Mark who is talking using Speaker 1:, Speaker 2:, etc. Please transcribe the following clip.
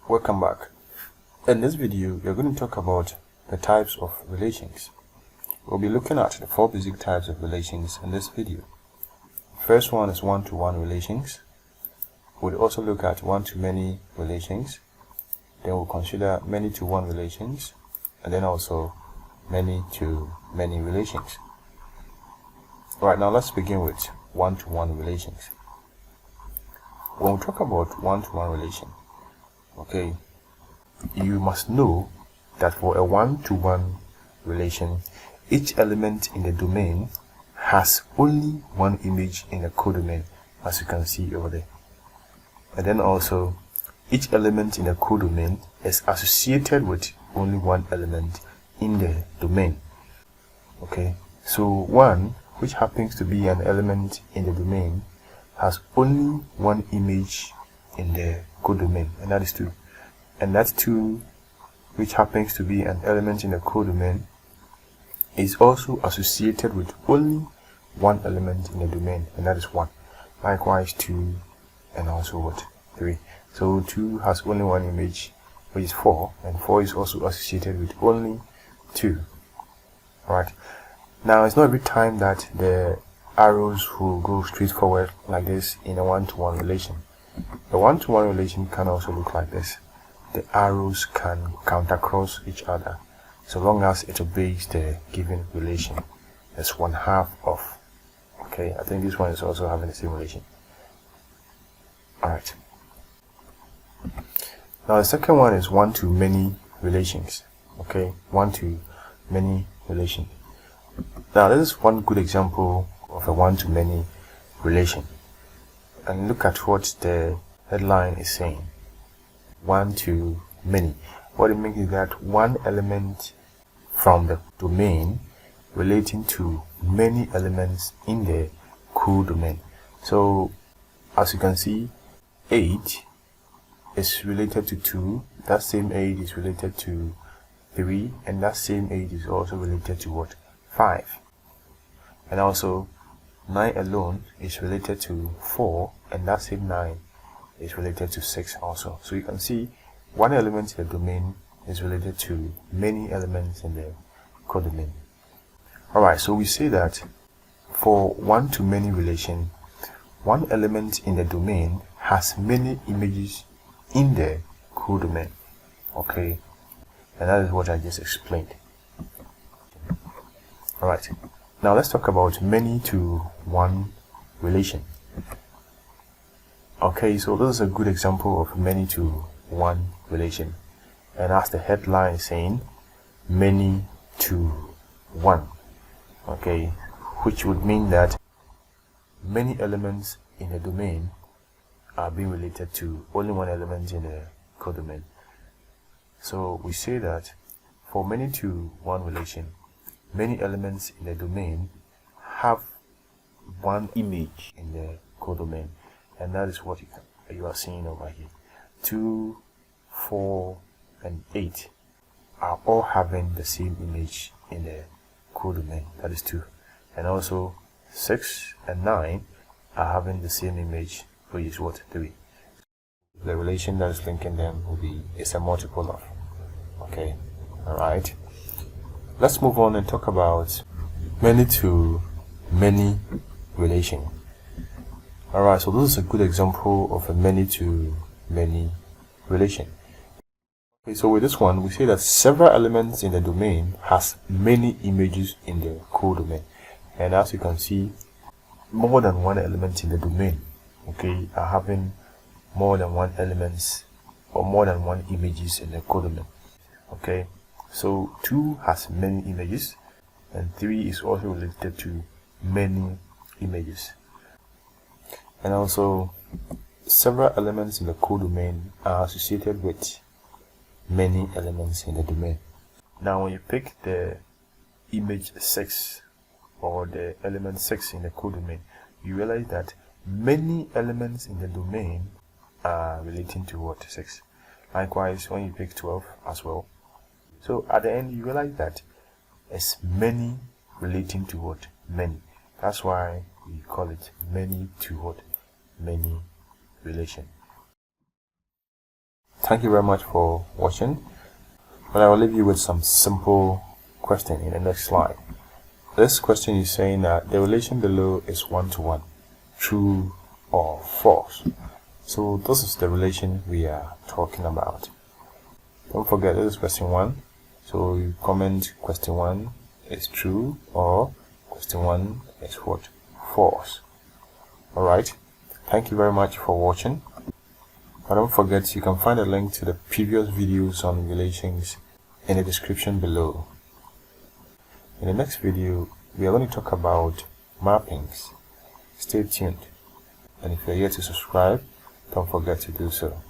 Speaker 1: Welcome back. In this video, we are going to talk about the types of relations. We'll be looking at the 4 basic types of relations in this video. First one is one-to-one relations. We'll also look at one-to-many relations. Then we'll consider many-to-one relations, and then also many-to-many relations. Alright, now let's begin with one-to-one relations. When we talk about one-to-one relation, okay, you must know that for a one-to-one relation, each element in the domain has only one image in the codomain, as you can see over there. And then also, each element in the codomain is associated with only one element in the domain. Okay, so one, which happens to be an element in the domain, has only one image in the codomain, and that is 2. And that 2, which happens to be an element in the codomain, is also associated with only one element in the domain, and that is 1. Likewise 2, and also what? 3. So 2 has only one image, which is 4, and 4 is also associated with only 2. Alright. Now it's not every time that the arrows will go straight forward like this in a one-to-one relation. A one-to-one relation can also look like this. The arrows can countercross each other so long as it obeys the given relation. That's 1/2 of. Okay, I think this one is also having the same relation. Alright. Now the second one is one-to-many relations. Okay, one-to-many relation. Now this is one good example of a one-to-many relation. And look at what the headline is saying. One-to-many. What it means is that one element from the domain relating to many elements in the codomain. So as you can see, 8 is related to 2, that same 8 is related to 3, and that same 8 is also related to what? 5. And also 9 alone is related to 4, and that same 9 is related to 6 also. So you can see one element in the domain is related to many elements in the codomain. Alright, so we say that for one-to-many relation, one element in the domain has many images in the codomain. Okay, and that is what I just explained. Alright, now let's talk about many-to-one relation. Okay, so this is a good example of many-to-one relation, and as the headline is saying, many-to-one. Okay, which would mean that many elements in the domain are being related to only one element in the codomain. So we say that for many-to-one relation, many elements in the domain have one image in the codomain, and that is what you are seeing over here. 2, 4, and 8 are all having the same image in the codomain, that is 2. And also 6 and 9 are having the same image, which is what? 3. The relation that is linking them will be is a multiple of. Okay, alright. Let's move on and talk about many-to-many relation. Alright, so this is a good example of a many-to-many relation. Okay, so with this one, we say that several elements in the domain has many images in the codomain. And as you can see, more than one element in the domain, okay, are having more than one elements or more than one images in the codomain. Okay, so 2 has many images, and 3 is also related to many images. And also, several elements in the codomain are associated with many elements in the domain. Now when you pick the image 6 or the element 6 in the codomain, you realize that many elements in the domain are relating to what? 6. Likewise, when you pick 12 as well. So at the end, you realize that it's many relating to what? Many. That's why we call it many to what? Many relation. Thank you very much for watching. But I will leave you with some simple question in the next slide. This question is saying that the relation below is 1-to-1, true or false. So this is the relation we are talking about. Don't forget, this is question 1. So you comment question 1 is true or question 1 is what? False. Alright, thank you very much for watching. But don't forget, you can find a link to the previous videos on relations in the description below. In the next video, we are going to talk about mappings. Stay tuned. And if you're yet to subscribe, don't forget to do so.